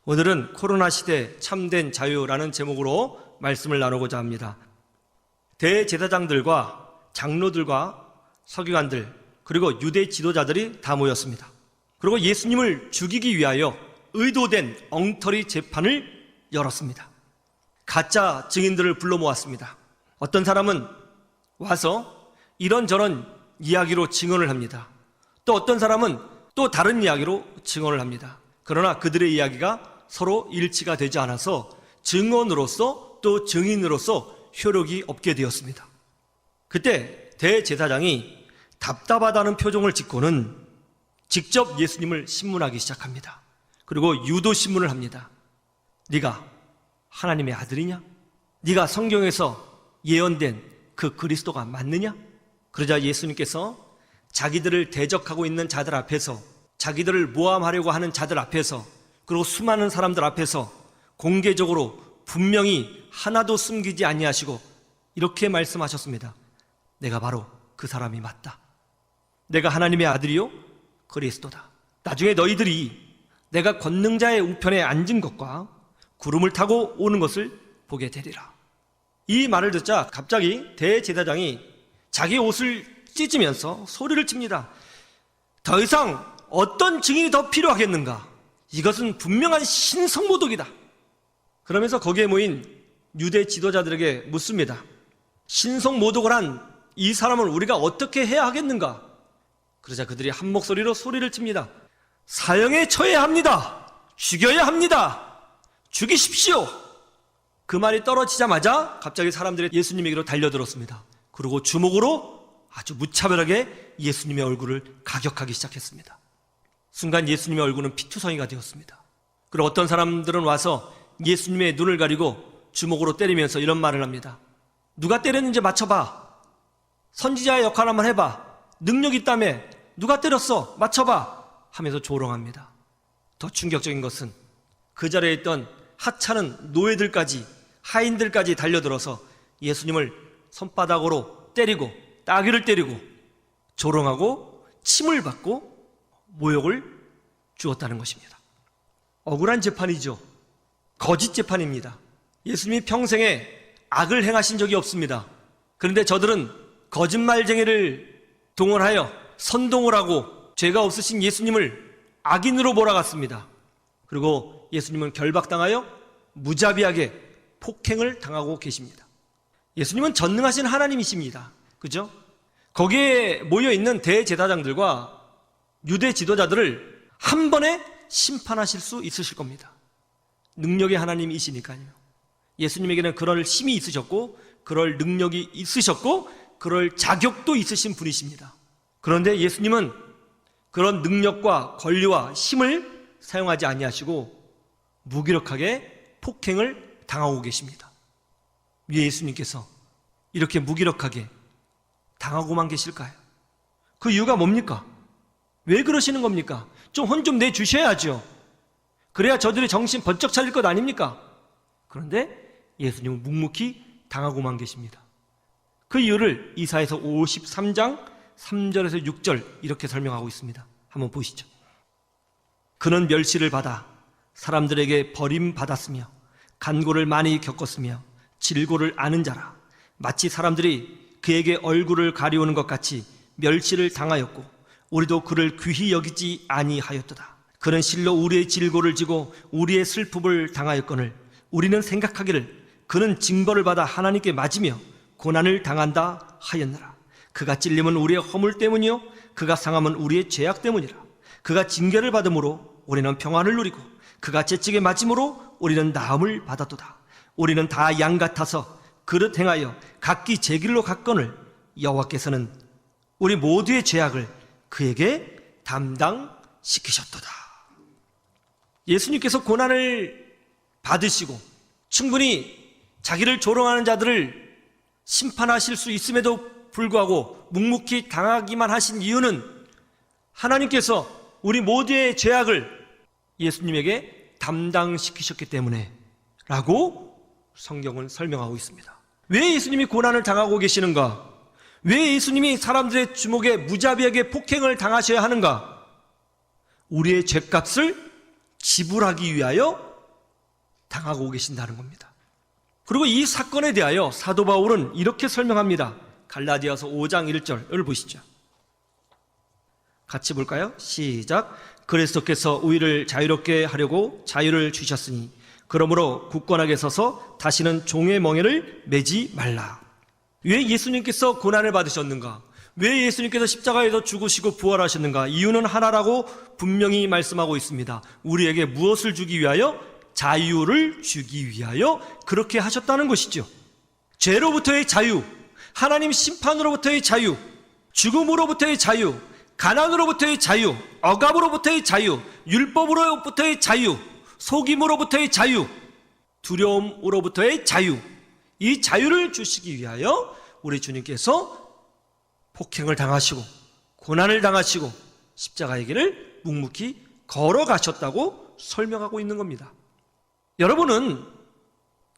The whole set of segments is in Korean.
오늘은 코로나 시대 참된 자유라는 제목으로 말씀을 나누고자 합니다. 대제사장들과 장로들과 서기관들 그리고 유대 지도자들이 다 모였습니다. 그리고 예수님을 죽이기 위하여 의도된 엉터리 재판을 열었습니다. 가짜 증인들을 불러 모았습니다. 어떤 사람은 와서 이런저런 이야기로 증언을 합니다. 또 어떤 사람은 또 다른 이야기로 증언을 합니다. 그러나 그들의 이야기가 서로 일치가 되지 않아서 증언으로서 또 증인으로서 효력이 없게 되었습니다. 그때 대제사장이 답답하다는 표정을 짓고는 직접 예수님을 신문하기 시작합니다. 그리고 유도 신문을 합니다. 네가 하나님의 아들이냐? 네가 성경에서 예언된 그 그리스도가 맞느냐? 그러자 예수님께서 자기들을 대적하고 있는 자들 앞에서, 자기들을 모함하려고 하는 자들 앞에서, 그리고 수많은 사람들 앞에서 공개적으로 분명히 하나도 숨기지 아니하시고 이렇게 말씀하셨습니다. 내가 바로 그 사람이 맞다. 내가 하나님의 아들이요 그리스도다. 나중에 너희들이 내가 권능자의 우편에 앉은 것과 구름을 타고 오는 것을 보게 되리라. 이 말을 듣자 갑자기 대제사장이 자기 옷을 찢으면서 소리를 칩니다. 더 이상 어떤 증인이 더 필요하겠는가? 이것은 분명한 신성모독이다. 그러면서 거기에 모인 유대 지도자들에게 묻습니다. 신성모독을 한 이 사람을 우리가 어떻게 해야 하겠는가? 그러자 그들이 한 목소리로 소리를 칩니다. 사형에 처해야 합니다. 죽여야 합니다. 죽이십시오. 그 말이 떨어지자마자 갑자기 사람들이 예수님에게로 달려들었습니다. 그리고 주먹으로 아주 무차별하게 예수님의 얼굴을 가격하기 시작했습니다. 순간 예수님의 얼굴은 피투성이가 되었습니다. 그리고 어떤 사람들은 와서 예수님의 눈을 가리고 주먹으로 때리면서 이런 말을 합니다. 누가 때렸는지 맞춰봐. 선지자의 역할 한번 해봐. 능력 있다며. 누가 때렸어? 맞춰봐. 하면서 조롱합니다. 더 충격적인 것은 그 자리에 있던 하찮은 노예들까지, 하인들까지 달려들어서 예수님을 손바닥으로 때리고 따귀를 때리고 조롱하고 침을 받고 모욕을 주었다는 것입니다. 억울한 재판이죠. 거짓 재판입니다. 예수님이 평생에 악을 행하신 적이 없습니다. 그런데 저들은 거짓말쟁이를 동원하여 선동을 하고 죄가 없으신 예수님을 악인으로 몰아갔습니다. 그리고 예수님은 결박당하여 무자비하게 폭행을 당하고 계십니다. 예수님은 전능하신 하나님이십니다. 그죠? 거기에 모여있는 대제사장들과 유대 지도자들을 한 번에 심판하실 수 있으실 겁니다. 능력의 하나님이시니까요. 예수님에게는 그럴 힘이 있으셨고 그럴 능력이 있으셨고 그럴 자격도 있으신 분이십니다. 그런데 예수님은 그런 능력과 권리와 힘을 사용하지 아니하시고 무기력하게 폭행을 당하고 계십니다. 왜 예수님께서 이렇게 무기력하게 당하고만 계실까요? 그 이유가 뭡니까? 왜 그러시는 겁니까? 좀 혼 좀 내주셔야죠. 그래야 저들이 정신 번쩍 차릴 것 아닙니까? 그런데 예수님은 묵묵히 당하고만 계십니다. 그 이유를 이사야서 53장 3절에서 6절 이렇게 설명하고 있습니다. 한번 보시죠. 그는 멸시를 받아 사람들에게 버림받았으며 간고를 많이 겪었으며 질고를 아는 자라. 마치 사람들이 그에게 얼굴을 가리우는 것 같이 멸시를 당하였고 우리도 그를 귀히 여기지 아니하였도다. 그는 실로 우리의 질고를 지고 우리의 슬픔을 당하였거늘 우리는 생각하기를 그는 징벌을 받아 하나님께 맞으며 고난을 당한다 하였느라. 그가 찔림은 우리의 허물 때문이요 그가 상함은 우리의 죄악 때문이라. 그가 징계를 받음으로 우리는 평안을 누리고 그가 채찍에 맞음으로 우리는 나음을 받았도다. 우리는 다 양 같아서 그릇 행하여 각기 제 길로 갔거늘 여호와께서는 우리 모두의 죄악을 그에게 담당시키셨도다. 예수님께서 고난을 받으시고 충분히 자기를 조롱하는 자들을 심판하실 수 있음에도 불구하고 묵묵히 당하기만 하신 이유는 하나님께서 우리 모두의 죄악을 예수님에게 담당시키셨기 때문에 라고 성경은 설명하고 있습니다. 왜 예수님이 고난을 당하고 계시는가? 왜 예수님이 사람들의 주목에 무자비하게 폭행을 당하셔야 하는가? 우리의 죄값을 지불하기 위하여 당하고 계신다는 겁니다. 그리고 이 사건에 대하여 사도 바울은 이렇게 설명합니다. 갈라디아서 5장 1절을 보시죠. 같이 볼까요? 시작. 그리스도께서 우리를 자유롭게 하려고 자유를 주셨으니 그러므로 굳건하게 서서 다시는 종의 멍에를 매지 말라. 왜 예수님께서 고난을 받으셨는가? 왜 예수님께서 십자가에서 죽으시고 부활하셨는가? 이유는 하나라고 분명히 말씀하고 있습니다. 우리에게 무엇을 주기 위하여? 자유를 주기 위하여 그렇게 하셨다는 것이죠. 죄로부터의 자유, 하나님 심판으로부터의 자유, 죽음으로부터의 자유, 가난으로부터의 자유, 억압으로부터의 자유, 율법으로부터의 자유, 속임으로부터의 자유, 두려움으로부터의 자유, 이 자유를 주시기 위하여 우리 주님께서 폭행을 당하시고 고난을 당하시고 십자가의 길을 묵묵히 걸어가셨다고 설명하고 있는 겁니다. 여러분은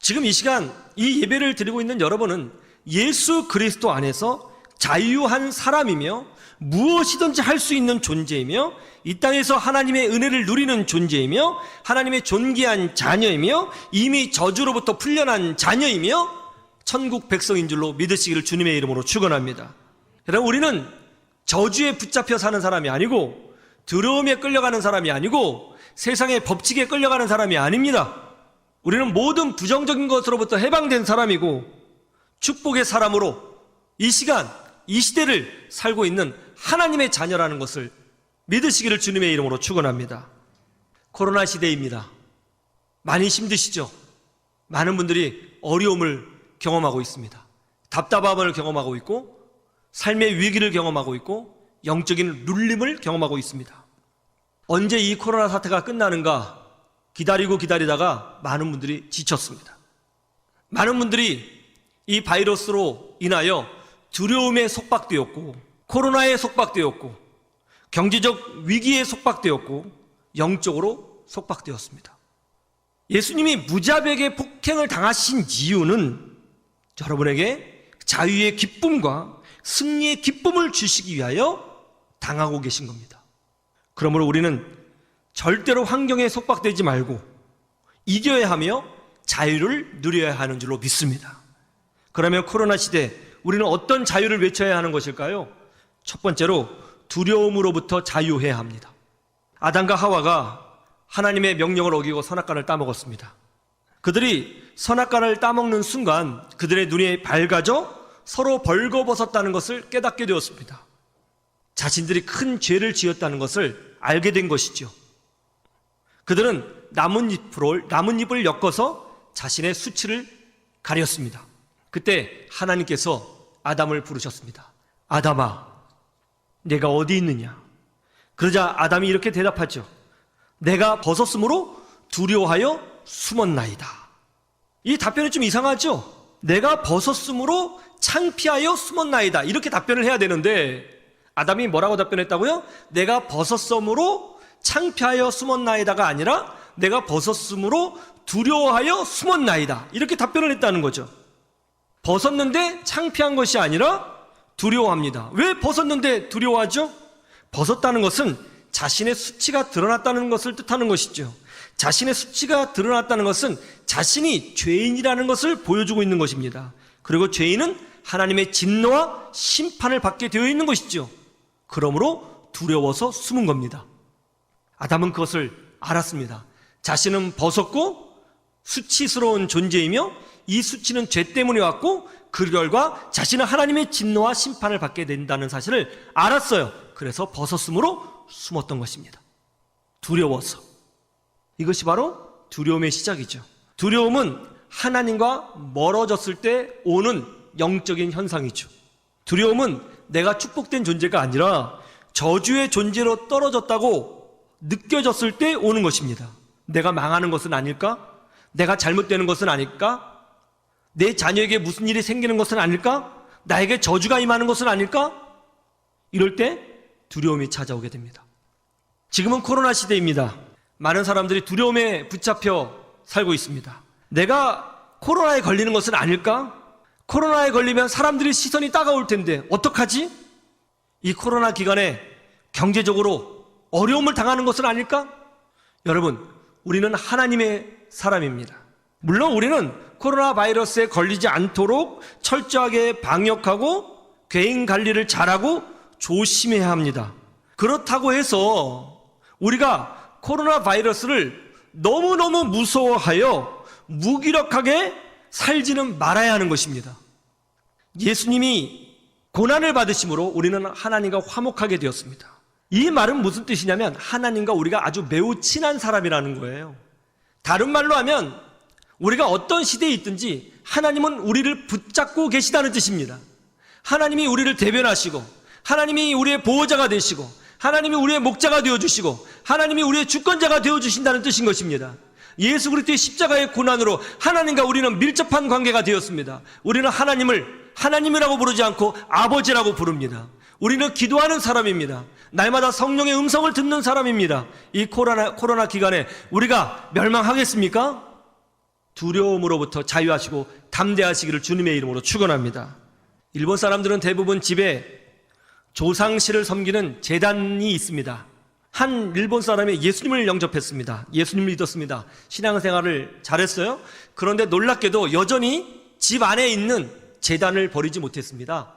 지금 이 시간 이 예배를 드리고 있는 여러분은 예수 그리스도 안에서 자유한 사람이며 무엇이든지 할 수 있는 존재이며 이 땅에서 하나님의 은혜를 누리는 존재이며 하나님의 존귀한 자녀이며 이미 저주로부터 풀려난 자녀이며 천국 백성인 줄로 믿으시기를 주님의 이름으로 축원합니다. 여러분, 우리는 저주에 붙잡혀 사는 사람이 아니고 두려움에 끌려가는 사람이 아니고 세상의 법칙에 끌려가는 사람이 아닙니다. 우리는 모든 부정적인 것으로부터 해방된 사람이고 축복의 사람으로 이 시간, 이 시대를 살고 있는 하나님의 자녀라는 것을 믿으시기를 주님의 이름으로 축원합니다. 코로나 시대입니다. 많이 힘드시죠? 많은 분들이 어려움을 경험하고 있습니다. 답답함을 경험하고 있고 삶의 위기를 경험하고 있고 영적인 눌림을 경험하고 있습니다. 언제 이 코로나 사태가 끝나는가 기다리다가 많은 분들이 지쳤습니다. 많은 분들이 이 바이러스로 인하여 두려움에 속박되었고 코로나에 속박되었고 경제적 위기에 속박되었고 영적으로 속박되었습니다. 예수님이 무자비하게 폭행을 당하신 이유는 여러분에게 자유의 기쁨과 승리의 기쁨을 주시기 위하여 당하고 계신 겁니다. 그러므로 우리는 절대로 환경에 속박되지 말고 이겨야 하며 자유를 누려야 하는 줄로 믿습니다. 그러면 코로나 시대 우리는 어떤 자유를 외쳐야 하는 것일까요? 첫 번째로 두려움으로부터 자유해야 합니다. 아담과 하와가 하나님의 명령을 어기고 선악과를 따먹었습니다. 그들이 선악과를 따먹는 순간 그들의 눈이 밝아져 서로 벌거벗었다는 것을 깨닫게 되었습니다. 자신들이 큰 죄를 지었다는 것을 알게 된 것이죠. 그들은 나뭇잎을 엮어서 자신의 수치를 가렸습니다. 그때 하나님께서 아담을 부르셨습니다. 아담아, 내가 어디 있느냐? 그러자 아담이 이렇게 대답하죠. 내가 벗었으므로 두려워하여 숨었나이다. 이 답변이 좀 이상하죠? 내가 벗었으므로 창피하여 숨었나이다. 이렇게 답변을 해야 되는데 아담이 뭐라고 답변했다고요? 내가 벗었으므로 창피하여 숨었나이다가 아니라 내가 벗었으므로 두려워하여 숨었나이다. 이렇게 답변을 했다는 거죠. 벗었는데 창피한 것이 아니라 두려워합니다. 왜 벗었는데 두려워하죠? 벗었다는 것은 자신의 수치가 드러났다는 것을 뜻하는 것이죠. 자신의 수치가 드러났다는 것은 자신이 죄인이라는 것을 보여주고 있는 것입니다. 그리고 죄인은 하나님의 진노와 심판을 받게 되어 있는 것이죠. 그러므로 두려워서 숨은 겁니다. 아담은 그것을 알았습니다. 자신은 벗었고 수치스러운 존재이며 이 수치는 죄 때문에 왔고 그 결과 자신은 하나님의 진노와 심판을 받게 된다는 사실을 알았어요. 그래서 벗었으므로 숨었던 것입니다. 두려워서. 이것이 바로 두려움의 시작이죠. 두려움은 하나님과 멀어졌을 때 오는 영적인 현상이죠. 두려움은 내가 축복된 존재가 아니라 저주의 존재로 떨어졌다고 느껴졌을 때 오는 것입니다. 내가 망하는 것은 아닐까? 내가 잘못되는 것은 아닐까? 내 자녀에게 무슨 일이 생기는 것은 아닐까? 나에게 저주가 임하는 것은 아닐까? 이럴 때 두려움이 찾아오게 됩니다. 지금은 코로나 시대입니다. 많은 사람들이 두려움에 붙잡혀 살고 있습니다. 내가 코로나에 걸리는 것은 아닐까? 코로나에 걸리면 사람들의 시선이 따가울 텐데 어떡하지? 이 코로나 기간에 경제적으로 어려움을 당하는 것은 아닐까? 여러분, 우리는 하나님의 사람입니다. 물론 우리는 코로나 바이러스에 걸리지 않도록 철저하게 방역하고 개인 관리를 잘하고 조심해야 합니다. 그렇다고 해서 우리가 코로나 바이러스를 너무너무 무서워하여 무기력하게 살지는 말아야 하는 것입니다. 예수님이 고난을 받으심으로 우리는 하나님과 화목하게 되었습니다. 이 말은 무슨 뜻이냐면 하나님과 우리가 아주 매우 친한 사람이라는 거예요. 다른 말로 하면 우리가 어떤 시대에 있든지 하나님은 우리를 붙잡고 계시다는 뜻입니다. 하나님이 우리를 대변하시고 하나님이 우리의 보호자가 되시고 하나님이 우리의 목자가 되어주시고 하나님이 우리의 주권자가 되어주신다는 뜻인 것입니다. 예수 그리스도의 십자가의 고난으로 하나님과 우리는 밀접한 관계가 되었습니다. 우리는 하나님을 하나님이라고 부르지 않고 아버지라고 부릅니다. 우리는 기도하는 사람입니다. 날마다 성령의 음성을 듣는 사람입니다. 이 코로나 기간에 우리가 멸망하겠습니까? 두려움으로부터 자유하시고 담대하시기를 주님의 이름으로 축원합니다. 일본 사람들은 대부분 집에 조상실을 섬기는 제단이 있습니다. 한 일본 사람이 예수님을 영접했습니다. 예수님을 믿었습니다. 신앙생활을 잘했어요. 그런데 놀랍게도 여전히 집 안에 있는 제단을 버리지 못했습니다.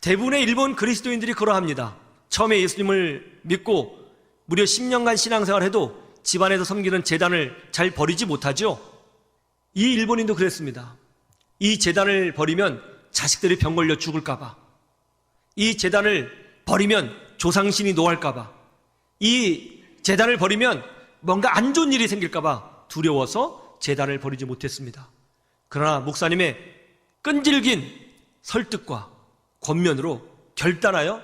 대부분의 일본 그리스도인들이 그러합니다. 처음에 예수님을 믿고 무려 10년간 신앙생활을 해도 집안에서 섬기는 제단을 잘 버리지 못하죠. 이 일본인도 그랬습니다. 이 제단을 버리면 자식들이 병 걸려 죽을까봐, 이 제단을 버리면 조상신이 노할까봐, 이 제단을 버리면 뭔가 안 좋은 일이 생길까봐 두려워서 제단을 버리지 못했습니다. 그러나 목사님의 끈질긴 설득과 권면으로 결단하여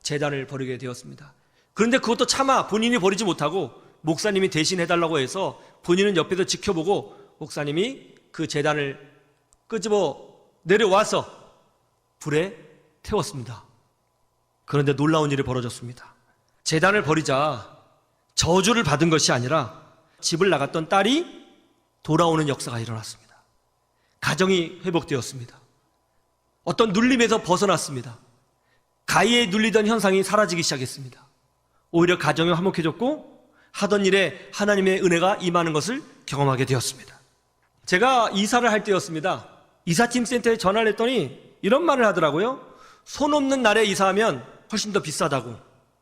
제단을 버리게 되었습니다. 그런데 그것도 차마 본인이 버리지 못하고 목사님이 대신 해달라고 해서 본인은 옆에서 지켜보고 목사님이 그 제단을 끄집어 내려와서 불에 태웠습니다. 그런데 놀라운 일이 벌어졌습니다. 제단을 버리자 저주를 받은 것이 아니라 집을 나갔던 딸이 돌아오는 역사가 일어났습니다. 가정이 회복되었습니다. 어떤 눌림에서 벗어났습니다. 가위에 눌리던 현상이 사라지기 시작했습니다. 오히려 가정이 화목해졌고 하던 일에 하나님의 은혜가 임하는 것을 경험하게 되었습니다. 제가 이사를 할 때였습니다. 이사팀 센터에 전화를 했더니 이런 말을 하더라고요. 손 없는 날에 이사하면 훨씬 더 비싸다고.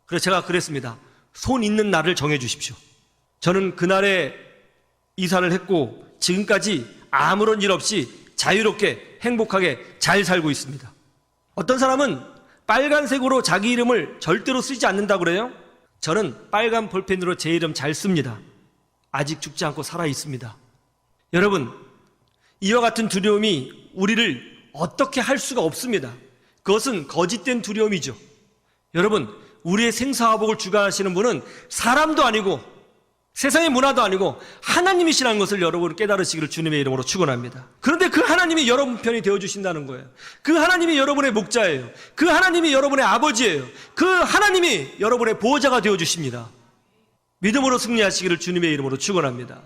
그래서 제가 그랬습니다. 손 있는 날을 정해 주십시오. 저는 그날에 이사를 했고 지금까지 아무런 일 없이 자유롭게 행복하게 잘 살고 있습니다. 어떤 사람은 빨간색으로 자기 이름을 절대로 쓰지 않는다고 그래요. 저는 빨간 볼펜으로 제 이름 잘 씁니다. 아직 죽지 않고 살아 있습니다. 여러분, 이와 같은 두려움이 우리를 어떻게 할 수가 없습니다. 그것은 거짓된 두려움이죠. 여러분, 우리의 생사화복을 주관하시는 분은 사람도 아니고 세상의 문화도 아니고 하나님이시라는 것을 여러분 깨달으시기를 주님의 이름으로 축원합니다. 그런데 그 하나님이 여러분 편이 되어주신다는 거예요. 그 하나님이 여러분의 목자예요. 그 하나님이 여러분의 아버지예요. 그 하나님이 여러분의 보호자가 되어주십니다. 믿음으로 승리하시기를 주님의 이름으로 축원합니다.